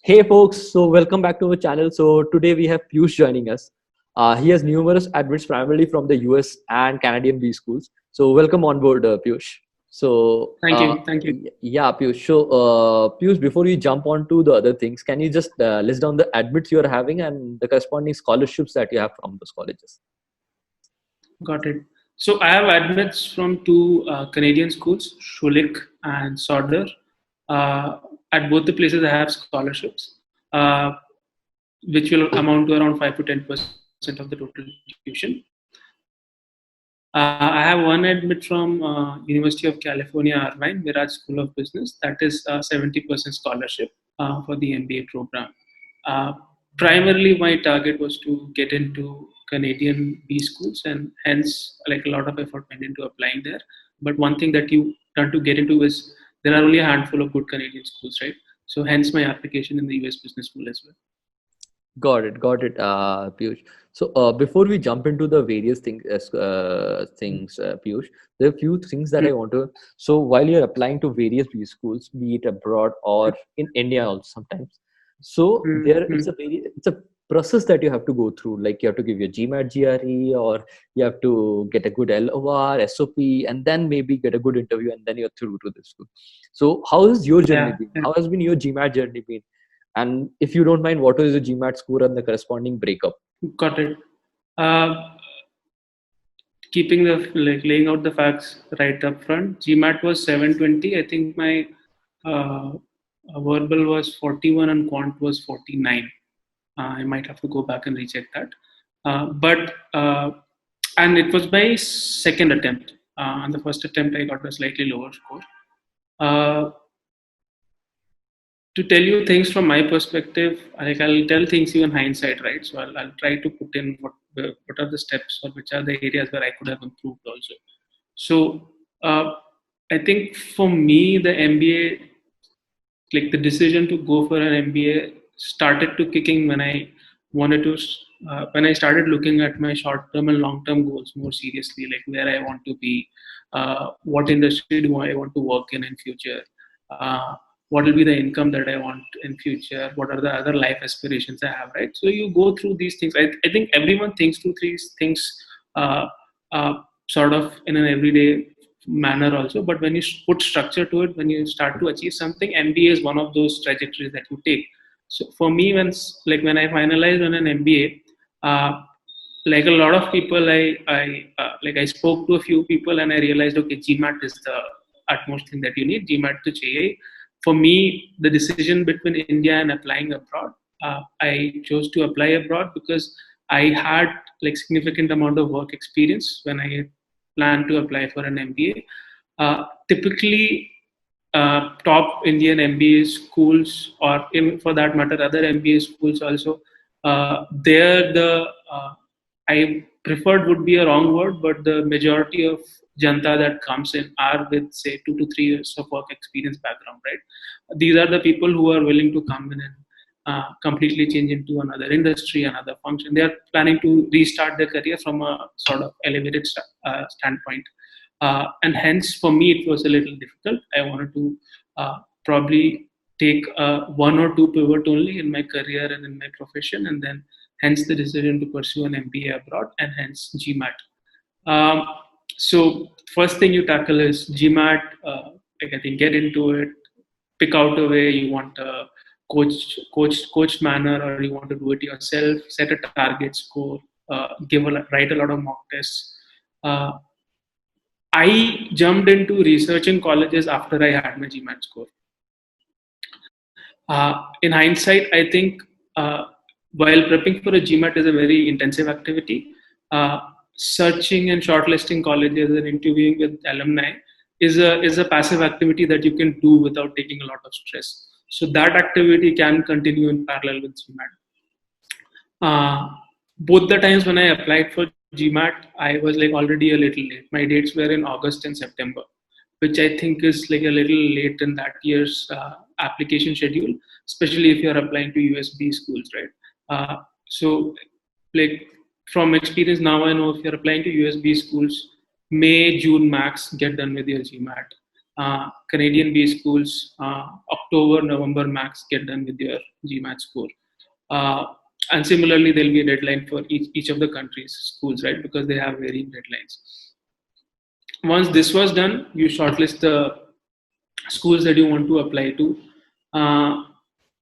Hey folks, so welcome back to our channel. So today we have Piyush joining us. He has numerous admits primarily from the US and Canadian B schools. So welcome on board, Piyush. So Thank you. Thank you. yeah, Piyush. So Piyush, before we jump on to the other things, can you just list down the admits you are having and the corresponding scholarships that you have from those colleges? Got it. So I have admits from two Canadian schools, Schulich and Sauder. Uh, at both the places, I have scholarships, which will amount to around 5 to 10% of the total tuition. I have one admit from University of California, Irvine, Mirage School of Business. That is 70% scholarship for the MBA program. Uh, Primarily, my target was to get into Canadian B schools, and hence, like a lot of effort went into applying there. But one thing that you want to get into is there are only a handful of good Canadian schools, right? So, hence my application in the US Business School as well. Got it, Piyush. So before we jump into the various things, Piyush, there are a few things that I want to. So while you're applying to various B schools, be it abroad or in India also sometimes, so there it's a process that you have to go through. Like you have to give your GMAT, GRE, or you have to get a good LOR, SOP, and then maybe get a good interview, and then you're through to the school. So how has your journey Yeah, been? yeah. How has been your GMAT journey been? And if you don't mind, what is the GMAT score and the corresponding breakup? Got it. Uh, Keeping the laying out the facts right up front. GMAT was 720. I think my uh, verbal was 41 and quant was 49. I might have to go back and recheck that. But and it was my second attempt. On the first attempt, I got a slightly lower score. Uh, to tell you things from my perspective, like I'll tell things in hindsight, right? So I'll try to put in what are the steps or which are the areas where I could have improved also. So I think for me, the MBA, like the decision to go for an MBA, started to kicking when I wanted to when I started looking at my short-term and long-term goals more seriously, like where I want to be, what industry do I want to work in future, uh, what will be the income that I want in future, what are the other life aspirations I have, right? So you go through these things. I think everyone thinks through these things uh, uh, sort of in an everyday manner also, but when you put structure to it, when you start to achieve something, MBA is one of those trajectories that you take. So for me, when I finalized on an MBA, like a lot of people, I spoke to a few people and I realized, okay, GMAT is the utmost thing that you need. GMAT to चाहिए. For me, the decision between India and applying abroad, I chose to apply abroad because I had like significant amount of work experience when I planned to apply for an MBA. Typically, top Indian MBA schools, or even for that matter, other MBA schools also, there the I preferred would be a wrong word, but the majority of janta that comes in are with say 2 to 3 years of work experience background, right? These are the people who are willing to come in and completely change into another industry, another function. They are planning to restart their career from a sort of elevated standpoint. And hence, for me, it was a little difficult. I wanted to probably take one or two pivot only in my career and in my profession, and then hence the decision to pursue an MBA abroad, and hence GMAT. Um, so first thing you tackle is GMAT. Like I think get into it, pick out a way you want a coached manner, or you want to do it yourself. Set a target score. Write a lot of mock tests. Uh, I jumped into researching colleges after I had my GMAT score. In hindsight, I think while prepping for a GMAT is a very intensive activity, uh, searching and shortlisting colleges and interviewing with alumni is a passive activity that you can do without taking a lot of stress. So that activity can continue in parallel with GMAT. Both the times when I applied for GMAT, I was like already a little late. My dates were in August and September, which I think is like a little late in that year's application schedule, especially if you're applying to USB schools, right? So, like from experience now, I know if you're applying to USB schools, May, June max, get done with your GMAT. Canadian based schools, October, November max, get done with your GMAT score. Uh, and similarly, there'll be a deadline for each of the countries' schools, right? Because they have varying deadlines. Once this was done, you shortlist the schools that you want to apply to. Uh,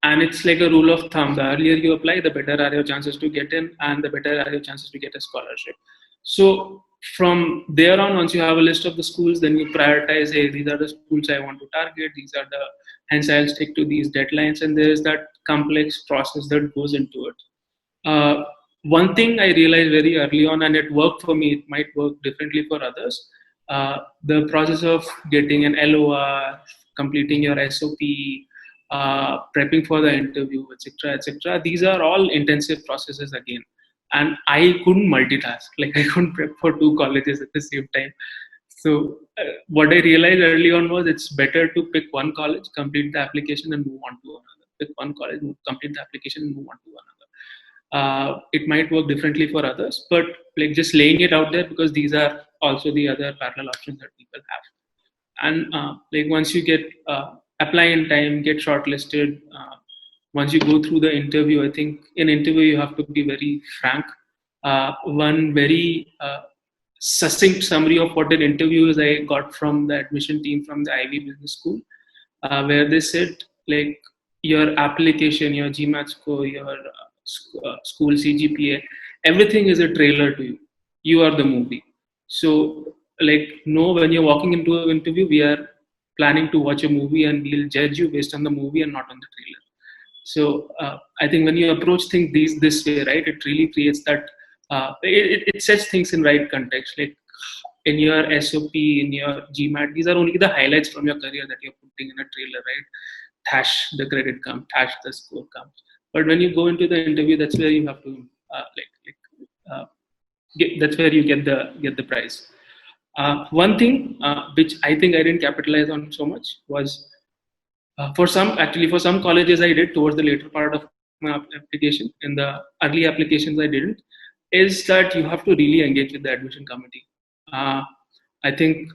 and it's like a rule of thumb: the earlier you apply, the better are your chances to get in, and the better are your chances to get a scholarship. So from there on, once you have a list of the schools, then you prioritize, hey, these are the schools I want to target, these are the, hence I'll stick to these deadlines, and there is that complex process that goes into it. One thing I realized very early on, and it worked for me, it might work differently for others. The process of getting an LOR, completing your SOP, prepping for the interview, etc., etc. These are all intensive processes again, and I couldn't multitask. Like I couldn't prep for two colleges at the same time. So what I realized early on was it's better to pick one college, complete the application, and move on to another. Pick one college, complete the application, and move on to another. It might work differently for others, but like just laying it out there, because these are also the other parallel options that people have. And like once you get apply in time, get shortlisted, once you go through the interview, I think in interview you have to be very frank. One very succinct summary of what an interview is I got from the admission team from the Ivy Business School, where they said, like, your application, your GMAT score, your school CGPA, everything is a trailer to you. You are the movie. So, like, no, when you're walking into an interview, we are planning to watch a movie and we'll judge you based on the movie and not on the trailer. So I think when you approach things this way, right, it really creates that it sets things in right context. Like in your SOP, in your GMAT, these are only the highlights from your career that you're putting in a trailer, right? Dash the credit comes, dash the score comes. But when you go into the interview, that's where you have to that's where you get the prize. One thing which I think I didn't capitalize on so much was for some colleges I did towards the later part of my application. In the early applications I didn't. Is that you have to really engage with the admission committee. Uh, I think,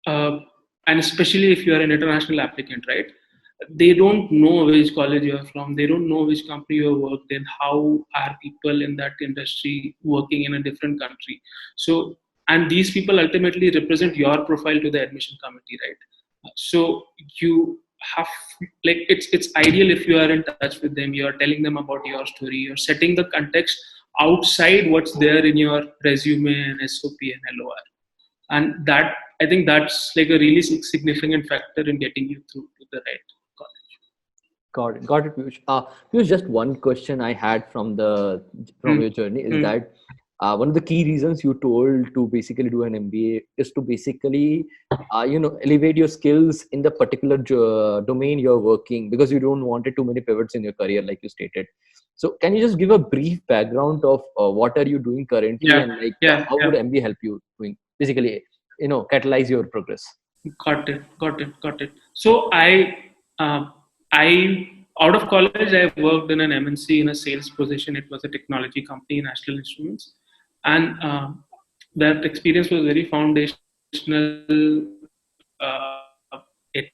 and especially if you are an international applicant, right? They don't know which college you are from. They don't know which company you have worked in. How are people in that industry working in a different country? So, and these people ultimately represent your profile to the admission committee, right? So you have, like, it's ideal if you are in touch with them. You are telling them about your story. You're setting the context outside what's there in your resume and SOP and LOR, and that, I think that's like a really significant factor in getting you through to the right college. Got it, Piyush. Piyush, just one question I had from your journey is that one of the key reasons you told to basically do an MBA is to basically, elevate your skills in the particular domain you're working, because you don't wanted too many pivots in your career, like you stated. So, can you just give a brief background of what are you doing currently, Yeah, and like how yeah. would MBA help you doing basically, catalyze your progress? Got it. So I out of college, I worked in an MNC in a sales position. It was a technology company, National Instruments, and that experience was very foundational. It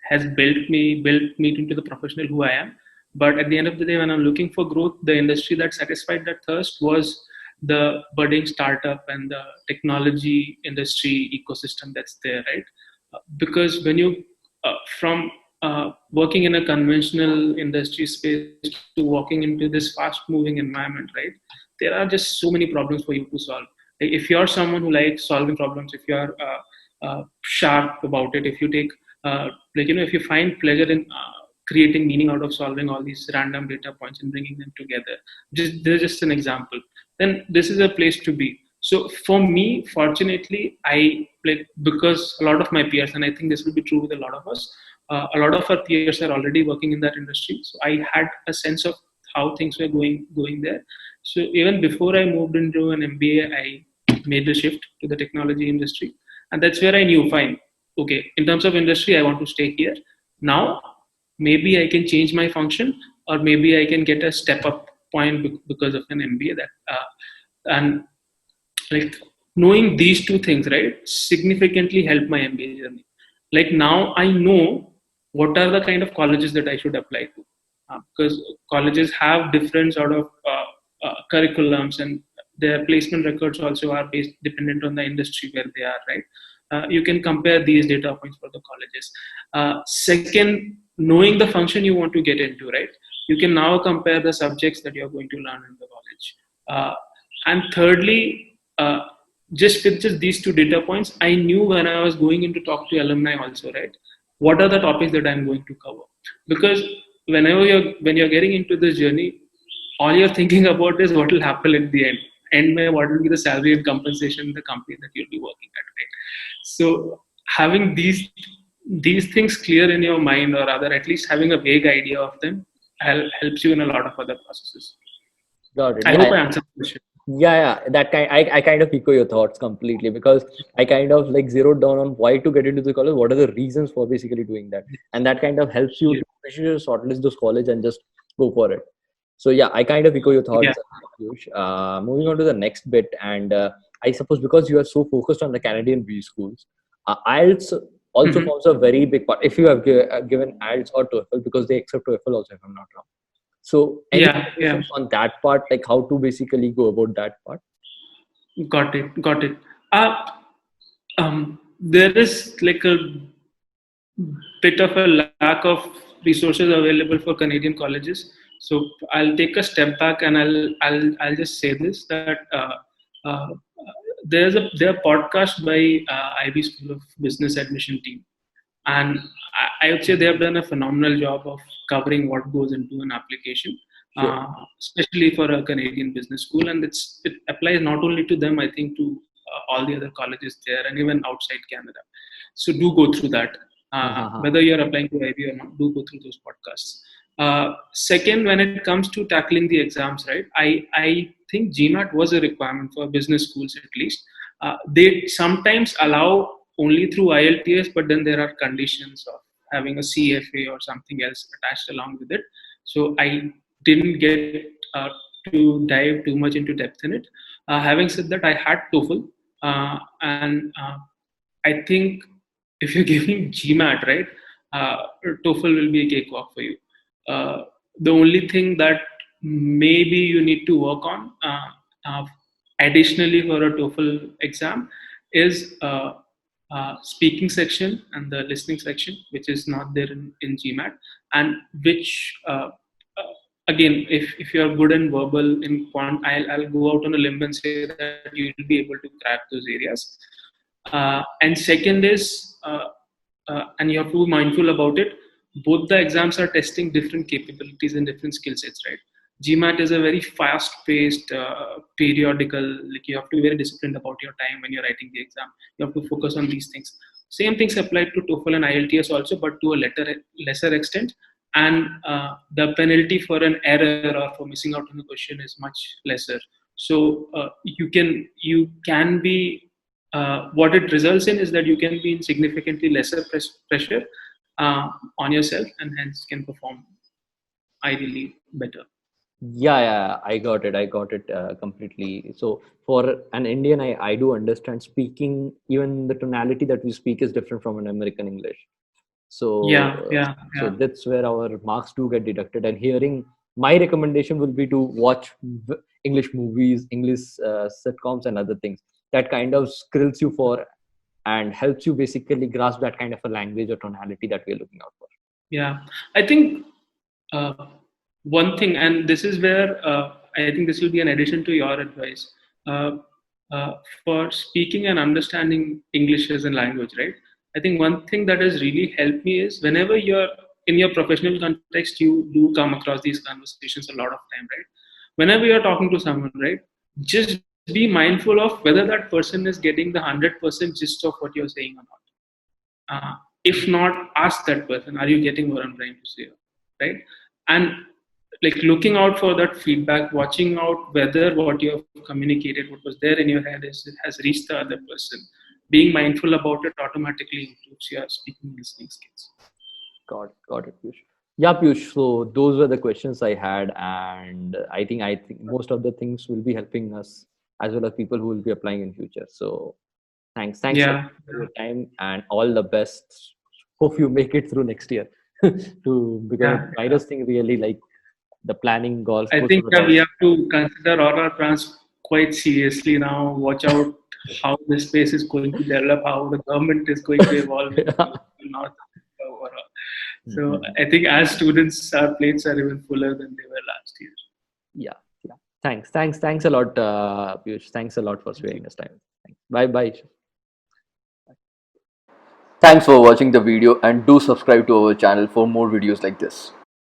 has built me into the professional who I am. But at the end of the day, when I'm looking for growth, the industry that satisfied that thirst was the budding startup and the technology industry ecosystem that's there, right? Because when you from working in a conventional industry space to walking into this fast moving environment, right, there are just so many problems for you to solve. Like if you're someone who likes solving problems, if you're sharp about it, if you take if you find pleasure in creating meaning out of solving all these random data points and bringing them together, just there's just an example, then this is a place to be. So for me, fortunately, I, like, because a lot of my peers, and I think this will be true with a lot of us, a lot of our peers are already working in that industry. So I had a sense of how things were going there. So even before I moved into an MBA, I made the shift to the technology industry, and that's where I knew, fine, okay, in terms of industry, I want to stay here. Now, maybe I can change my function, or maybe I can get a step up point because of an MBA that and like knowing these two things, right, significantly helped my MBA journey. Like now I know what are the kind of colleges that I should apply to, because colleges have different sort of curriculums, and their placement records also are based dependent on the industry where they are, right. You can compare these data points for the colleges. Second, knowing the function you want to get into, right, you can now compare the subjects that you're going to learn in the college. And thirdly, just with just these two data points, I knew when I was going in to talk to alumni also, right, what are the topics that I'm going to cover. Because when you're getting into this journey, all you're thinking about is what will happen at the end may what will be the salary and compensation in the company that you'll be working at, right. So having these things clear in your mind, or rather at least having a vague idea of them, helps you in a lot of other processes. Got it. I Yeah, hope I yeah. answered the question. Yeah, that kind I kind of echo your thoughts completely, because I kind of like zeroed down on why to get into the college, what are the reasons for basically doing that, and that kind of helps you Yeah. to basically shortlist those college and just go for it. So yeah, I kind of echo your Yeah. thoughts, Piyush. Moving on to the next bit, and I suppose because you are so focused on the Canadian B schools, IELTS also Mhm. forms a very big part. If you have given IELTS or TOEFL, because they accept TOEFL also, if I'm not wrong. So any Yeah. Yeah. suggestions on that part, like how to basically go about that part? Got it. Got it. Uh, there is like a bit of a lack of resources available for Canadian colleges. So I'll take a step back and I'll just say this, that uh, there are podcasts by Ivy School of Business admission team, and I would say they have done a phenomenal job of covering what goes into an application, Sure. especially for a Canadian business school, and it applies not only to them, I think, to all the other colleges there and even outside Canada. So do go through that. Whether you're applying to IB or not, do go through those podcasts. Second, when it comes to tackling the exams, right, I think GMAT was a requirement for business schools at least. They sometimes allow only through IELTS, but then there are conditions of having a CFA or something else attached along with it. So I didn't get to dive too much into depth in it. Having said that, I had TOEFL, and I think if you're giving GMAT, right, uh, TOEFL will be a cakewalk for you. Uh, the only thing that maybe you need to work on additionally for a TOEFL exam is speaking section and the listening section, which is not there in GMAT, and which again, if you're good in verbal in quant, I'll go out on a limb and say that you'll be able to crack those areas. And second is and you have to be mindful about it. Both the exams are testing different capabilities and different skill sets, right? GMAT is a very fast-paced, periodical. Like you have to be very disciplined about your time when you're writing the exam. You have to focus on these things. Same things apply to TOEFL and IELTS also, but to a lesser extent. And the penalty for an error or for missing out on a question is much lesser. So you can be what it results in is that you can be in significantly lesser pressure on yourself, and hence can perform ideally better. Yeah, I got it. I got it completely. So for an Indian, I do understand speaking, even the tonality that we speak is different from an American English. Yeah, So, yeah, so yeah, that's where our marks do get deducted. And hearing, my recommendation will be to watch English movies, English sitcoms, and other things that kind of skills you for and helps you basically grasp that kind of a language or tonality that we're looking out for. yeah. I think uh, one thing, and this is where I think this will be an addition to your advice, uh, for speaking and understanding English as a language, right? I think one thing that has really helped me is whenever you're in your professional context, you do come across these conversations a lot of time, right? Whenever you're talking to someone, right, just be mindful of whether that person is getting the 100% gist of what you're saying or not. If not, ask that person, are you getting what I'm trying to say, right? And like looking out for that feedback, watching out whether what you have communicated, what was there in your head, has reached the other person. Being mindful about it automatically improves your speaking and listening skills. Got it, Piyush. Yeah, Piyush. So those were the questions I had, and I think most of the things will be helping us as well as people who will be applying in future. So thanks a lot Yeah, for your time and all the best. Hope you make it through next year to, because yeah. the virus thing really, like, the planning I goes think over the we have to consider all our plans quite seriously now. Watch out how the space is going to develop, how the government is going to evolve in yeah. North America overall. So Mhm. I think as students, our plates are even fuller than they were last year. Yeah, yeah. Thanks a lot, Piyush. Thanks a lot for Thank you. sparing us time. Thanks. Bye, bye. Thanks for watching the video and do subscribe to our channel for more videos like this.